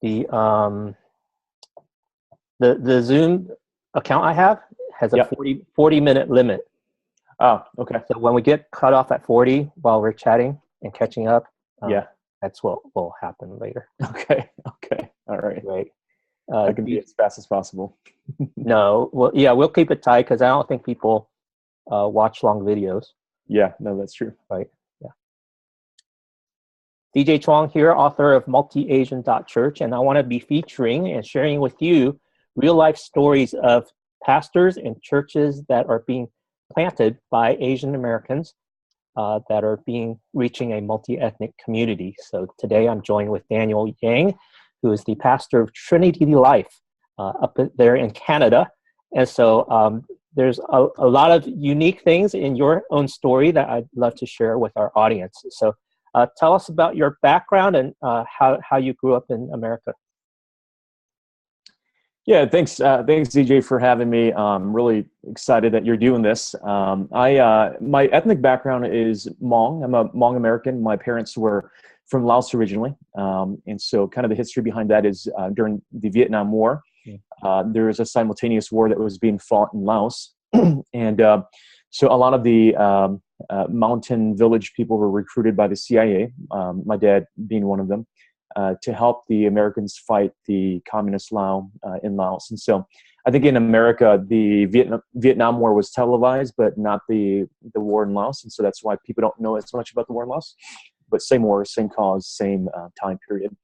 The the Zoom account I have has a Yep. 40 minute limit. Oh, okay. So when we get cut off at 40 while we're chatting and catching up, uh, Yeah. that's what will happen later. Okay. Okay. All right. Right. I can be as fast as possible. No, well, yeah, we'll keep it tight because I don't think people watch long videos. Yeah. No, that's true. Right. Yeah. DJ Chuang here, author of MultiAsian.Church, and I want to be featuring and sharing with you real life stories of pastors and churches that are being planted by Asian Americans that are reaching a multi-ethnic community. So today I'm joined with Daniel Yang, who is the pastor of Trinity Life up there in Canada. And so there's a lot of unique things in your own story that I'd love to share with our audience. So tell us about your background and how you grew up in America. Yeah, thanks, DJ, for having me. I'm really excited that you're doing this. My ethnic background is Hmong. I'm a Hmong American. My parents were from Laos originally, and so kind of the history behind that is during the Vietnam War, there was a simultaneous war that was being fought in Laos, and so a lot of the mountain village people were recruited by the CIA. My dad being one of them. To help the Americans fight the communist Lao in Laos. And so I think in America, the Vietnam War was televised, but not the war in Laos. And so that's why people don't know as much about the war in Laos. But same war, same cause, same time period.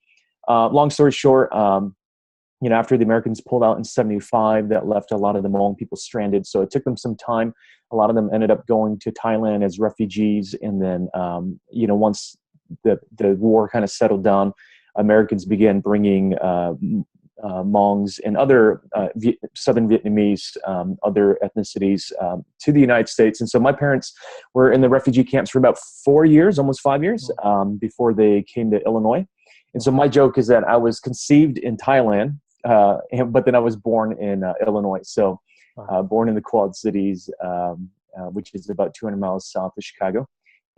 Long story short, after the Americans pulled out in 1975, that left a lot of the Hmong people stranded. So it took them some time. A lot of them ended up going to Thailand as refugees. And then, once the war kind of settled down, Americans began bringing Hmongs and other Southern Vietnamese, other ethnicities to the United States. And so my parents were in the refugee camps for about 4 years, almost 5 years, before they came to Illinois. And so my joke is that I was conceived in Thailand, but then I was born in Illinois. So born in the Quad Cities, which is about 200 miles south of Chicago.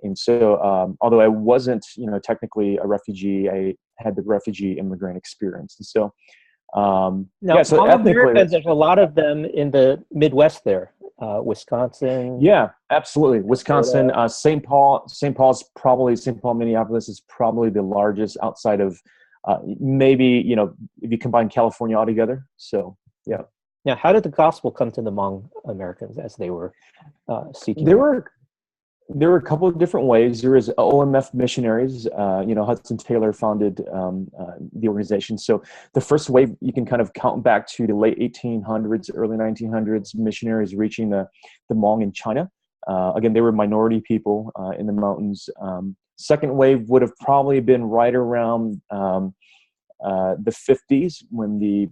And so, although I wasn't, technically a refugee, I had the refugee immigrant experience. And so, now, so ethnically, there's a lot of them in the Midwest there, Wisconsin. Yeah, absolutely. Wisconsin, St. Paul, Minneapolis is probably the largest outside of maybe, if you combine California altogether. So, yeah. Now, how did the gospel come to the Hmong Americans as they were seeking? There were a couple of different ways. There was OMF missionaries. Hudson Taylor founded the organization. So the first wave, you can kind of count back to the late 1800s, early 1900s, missionaries reaching the Hmong in China. Again, they were minority people in the mountains. Second wave would have probably been right around the 50s when the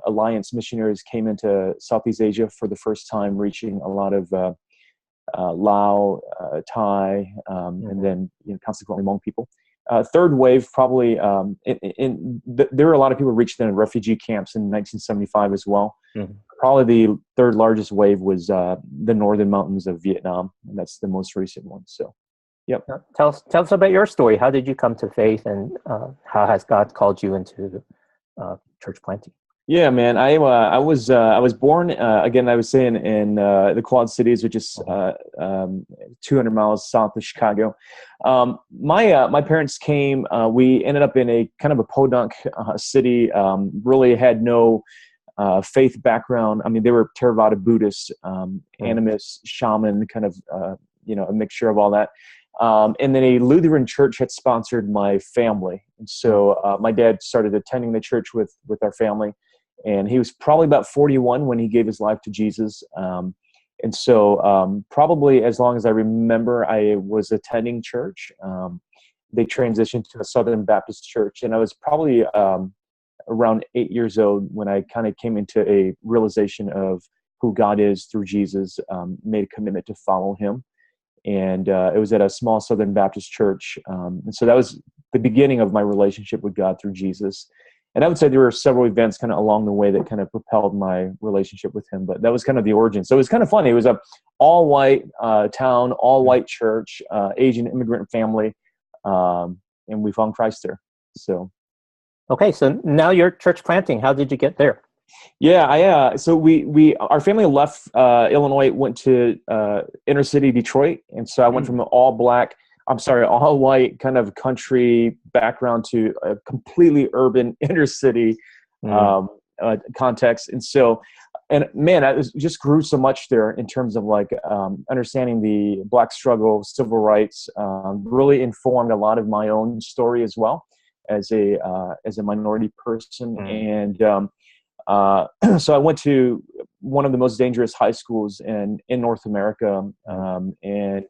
Alliance missionaries came into Southeast Asia for the first time, reaching a lot of Lao, Thai, and then consequently Hmong people. Third wave, probably, there were a lot of people reached in refugee camps in 1975 as well. Mm-hmm. Probably the third largest wave was the northern mountains of Vietnam, and that's the most recent one. So, yep. Tell us about your story. How did you come to faith, and how has God called you into church planting? Yeah, man. I was born again. I was saying in the Quad Cities, which is 200 miles south of Chicago. My parents came. We ended up in a kind of a podunk city. Really had no faith background. I mean, they were Theravada Buddhists, animist, shaman, kind of a mixture of all that. And then a Lutheran church had sponsored my family, and so my dad started attending the church with our family. And he was probably about 41 when he gave his life to Jesus. And so probably as long as I remember, I was attending church. They transitioned to a Southern Baptist church. And I was probably around 8 years old when I kind of came into a realization of who God is through Jesus, made a commitment to follow him. And it was at a small Southern Baptist church. And so that was the beginning of my relationship with God through Jesus. And I would say there were several events kind of along the way that kind of propelled my relationship with him, but that was kind of the origin. So it was kind of funny. It was a all-white town, all-white church, Asian immigrant family, and we found Christ there. So, Okay, so now you're church planting. How did you get there? Yeah, so our family left Illinois, went to inner city Detroit, and so I went from an all white kind of country background to a completely urban inner city Mm. context. And so, and man, just grew so much there in terms of like understanding the Black struggle, civil rights. Really informed a lot of my own story as well as a minority person. Mm. And so I went to one of the most dangerous high schools in North America, and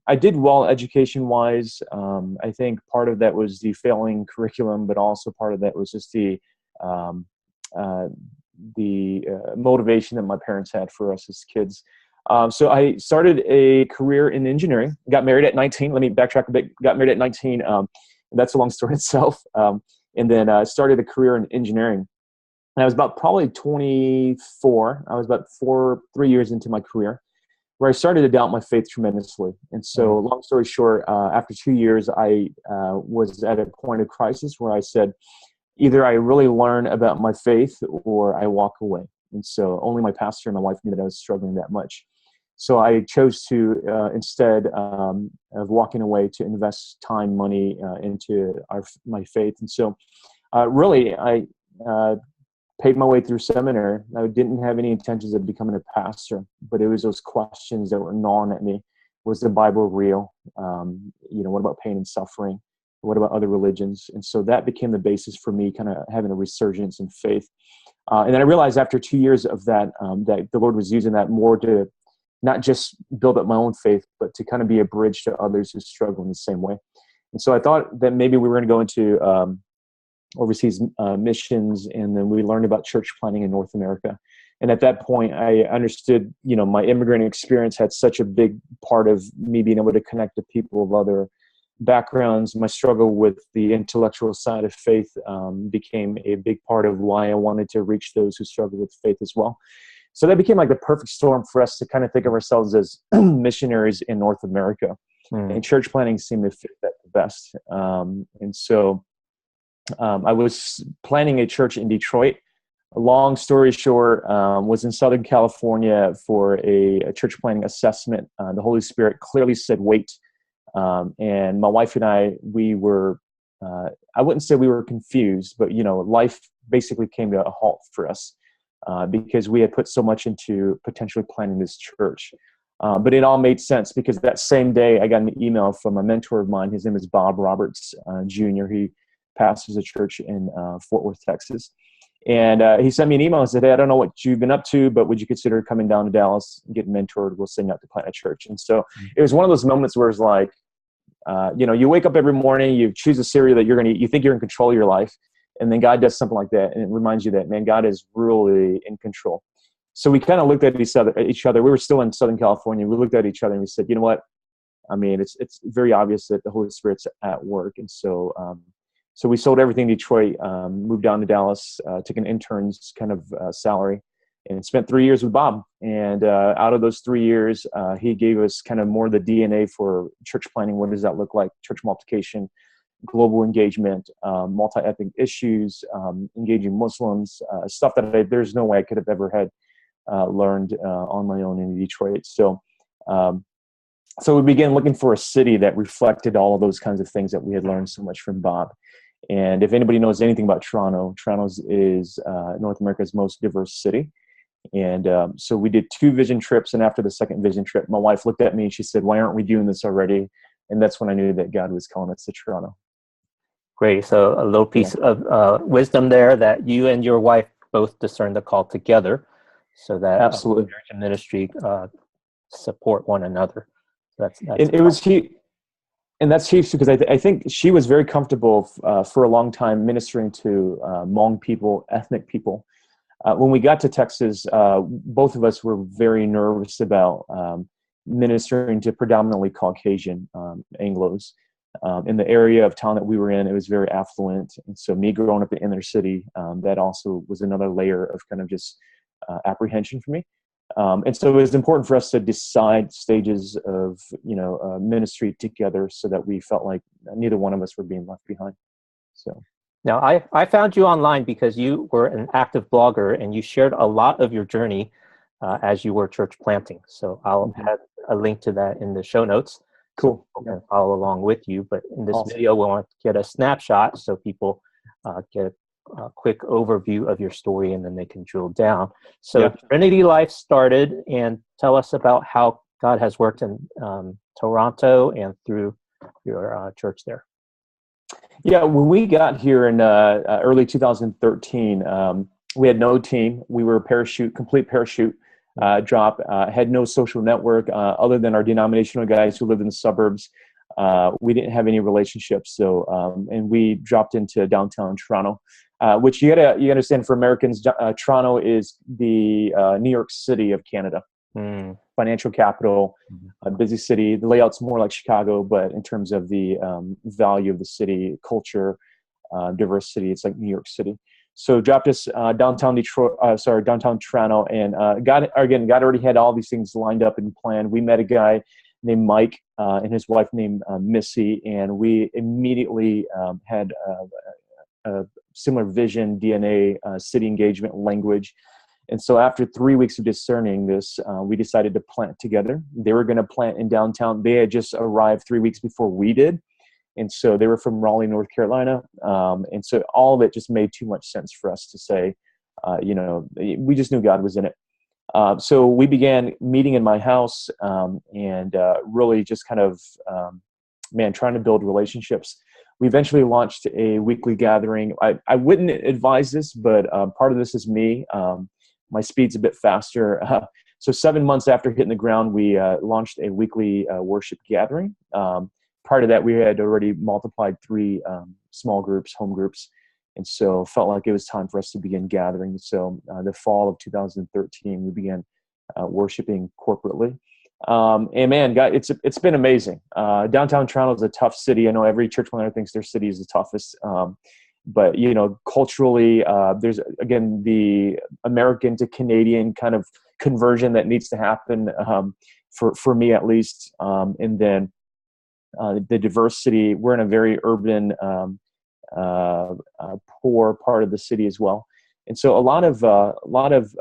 I did well education wise. I think part of that was the failing curriculum, but also part of that was just um, uh, the motivation that my parents had for us as kids. So I started a career in engineering. Got married at 19. Let me backtrack a bit. Got married at 19. That's a long story itself. And then started a career in engineering. And I was about probably 24. I was about 3 years into my career, where I started to doubt my faith tremendously. And so, long story short, after 2 years, I was at a point of crisis where I said, either I really learn about my faith or I walk away. And so only my pastor and my wife knew that I was struggling that much. So I chose to, instead of walking away, to invest time, money into my faith. And so really, I paid my way through seminary. I didn't have any intentions of becoming a pastor, but it was those questions that were gnawing at me. Was the Bible real? What about pain and suffering? What about other religions? And so that became the basis for me kind of having a resurgence in faith. And then I realized after 2 years of that, that the Lord was using that more to not just build up my own faith, but to kind of be a bridge to others who struggle in the same way. And so I thought that maybe we were going to go into overseas missions, and then we learned about church planting in North America. And at that point, I understood, my immigrant experience had such a big part of me being able to connect to people of other backgrounds. My struggle with the intellectual side of faith became a big part of why I wanted to reach those who struggle with faith as well. So that became like the perfect storm for us to kind of think of ourselves as missionaries in North America. And church planting seemed to fit that the best. And so I was planning a church in Detroit. Long story short, was in Southern California for a church planting assessment. The Holy Spirit clearly said, wait. And my wife and I, we were, I wouldn't say we were confused, but, life basically came to a halt for us because we had put so much into potentially planning this church. But it all made sense because that same day I got an email from a mentor of mine. His name is Bob Roberts, Jr. He pastors a church in Fort Worth, Texas. And he sent me an email and said, hey, I don't know what you've been up to, but would you consider coming down to Dallas and getting mentored? We'll send you out to plant a church. And so it was one of those moments where it's like, you wake up every morning, you choose a cereal that you think you're in control of your life. And then God does something like that. And it reminds you that, man, God is really in control. So we kind of looked at each other. We were still in Southern California. We looked at each other and we said, you know what? I mean, it's very obvious that the Holy Spirit's at work. And so, so we sold everything in Detroit, moved down to Dallas, took an intern's kind of salary, and spent 3 years with Bob. And out of those 3 years, he gave us kind of more the DNA for church planning. What does that look like? Church multiplication, global engagement, multi-ethnic issues, engaging Muslims, stuff that there's no way I could have ever had learned on my own in Detroit. So we began looking for a city that reflected all of those kinds of things that we had learned so much from Bob. And if anybody knows anything about Toronto is North America's most diverse city. And so we did 2 vision trips. And after the second vision trip, my wife looked at me and she said, why aren't we doing this already? And that's when I knew that God was calling us to Toronto. Great. So a little piece of wisdom there, that you and your wife both discerned the call together, so that absolutely marriage and ministry support one another. That's it was huge. And that's huge because I think she was very comfortable for a long time ministering to Hmong people, ethnic people. When we got to Texas, both of us were very nervous about ministering to predominantly Caucasian Anglos. In the area of town that we were in, it was very affluent. And so me growing up in inner city, that also was another layer of kind of just apprehension for me. And so it was important for us to decide stages of, ministry together so that we felt like neither one of us were being left behind. So. Now, I found you online because you were an active blogger and you shared a lot of your journey as you were church planting. So I'll add a link to that in the show notes. Cool. So people can follow along with you. But in this Awesome. video, we want to get a snapshot so people get a quick overview of your story and then they can drill down. So Trinity Life started, and tell us about how God has worked in Toronto and through your church there. Yeah, when we got here in early 2013, we had no team. We were complete parachute drop, had no social network other than our denominational guys who lived in the suburbs. We didn't have any relationships, so and we dropped into downtown Toronto, which you understand, for Americans, Toronto is the New York City of Canada. Financial capital, a busy city. The layout's more like Chicago, but in terms of the value of the city, culture, diversity, it's like New York City. So dropped us downtown Toronto, and God already had all these things lined up and planned. We met a guy named Mike and his wife named Missy, and we immediately had a similar vision, DNA, city engagement, language. And so after 3 weeks of discerning this, we decided to plant together. They were going to plant in downtown. They had just arrived 3 weeks before we did. And so they were from Raleigh, North Carolina. And so all of it just made too much sense for us to say, we just knew God was in it. So we began meeting in my house and really just kind of, trying to build relationships. We eventually launched a weekly gathering. I wouldn't advise this, but part of this is me. My speed's a bit faster. So 7 months after hitting the ground, we launched a weekly worship gathering. Prior to that, we had already multiplied 3 small groups, home groups. And so felt like it was time for us to begin gathering. So the fall of 2013, we began worshiping corporately. And man, God, it's been amazing. Downtown Toronto is a tough city. I know every church planter thinks their city is the toughest. But culturally, there's again the American to Canadian kind of conversion that needs to happen for me at least. And then the diversity. We're in a very urban, poor part of the city as well, and so a lot of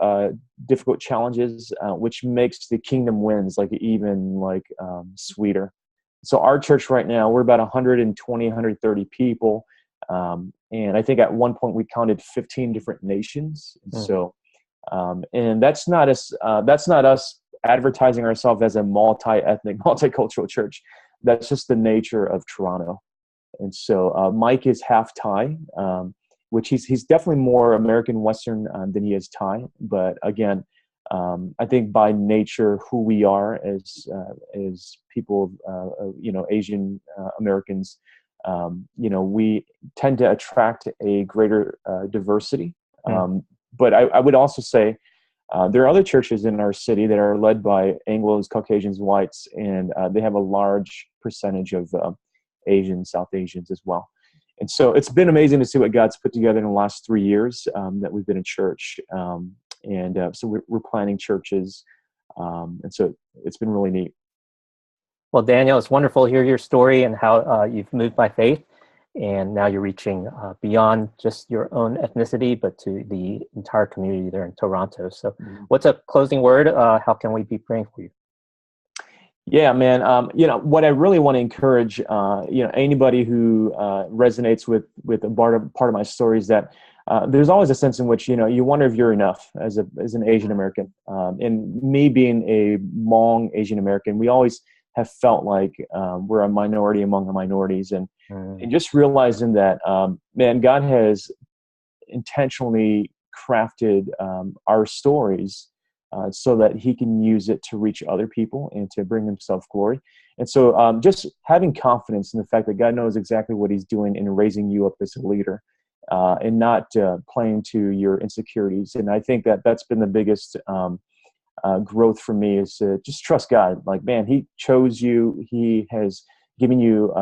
difficult challenges, which makes the kingdom wins even sweeter. So our church right now, we're about 120, 130 people. And I think at one point we counted 15 different nations. So, and that's not us advertising ourselves as a multi-ethnic, multicultural church. That's just the nature of Toronto. And so Mike is half Thai, which he's definitely more American Western than he is Thai. But again, I think by nature, who we are as people, Asian Americans, we tend to attract a greater diversity. But I would also say there are other churches in our city that are led by Anglos, Caucasians, whites, and they have a large percentage of Asians, South Asians as well. And so it's been amazing to see what God's put together in the last 3 years that we've been in church. So we're planning churches. And so it's been really neat. Well, Daniel, it's wonderful to hear your story and how you've moved by faith, and now you're reaching beyond just your own ethnicity, but to the entire community there in Toronto. So what's a closing word? How can we be praying for you? Yeah, man. What I really want to encourage, anybody who resonates with a part of my story is that there's always a sense in which, you wonder if you're enough as an Asian American. And me being a Hmong Asian American, we always have felt like we're a minority among the minorities, and just realizing that, God has intentionally crafted our stories so that he can use it to reach other people and to bring himself glory. And so just having confidence in the fact that God knows exactly what he's doing in raising you up as a leader, and not playing to your insecurities. And I think that that's been the biggest growth for me, is to just trust God. He chose you. He has given you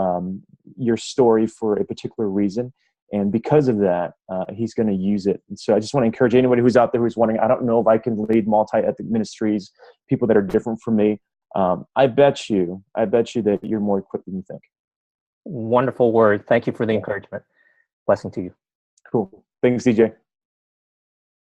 your story for a particular reason. And because of that, he's going to use it. And so I just want to encourage anybody who's out there who's wondering, I don't know if I can lead multi-ethnic ministries, people that are different from me. I bet you that you're more equipped than you think. Wonderful word. Thank you for the encouragement. Blessing to you. Cool. Thanks, DJ.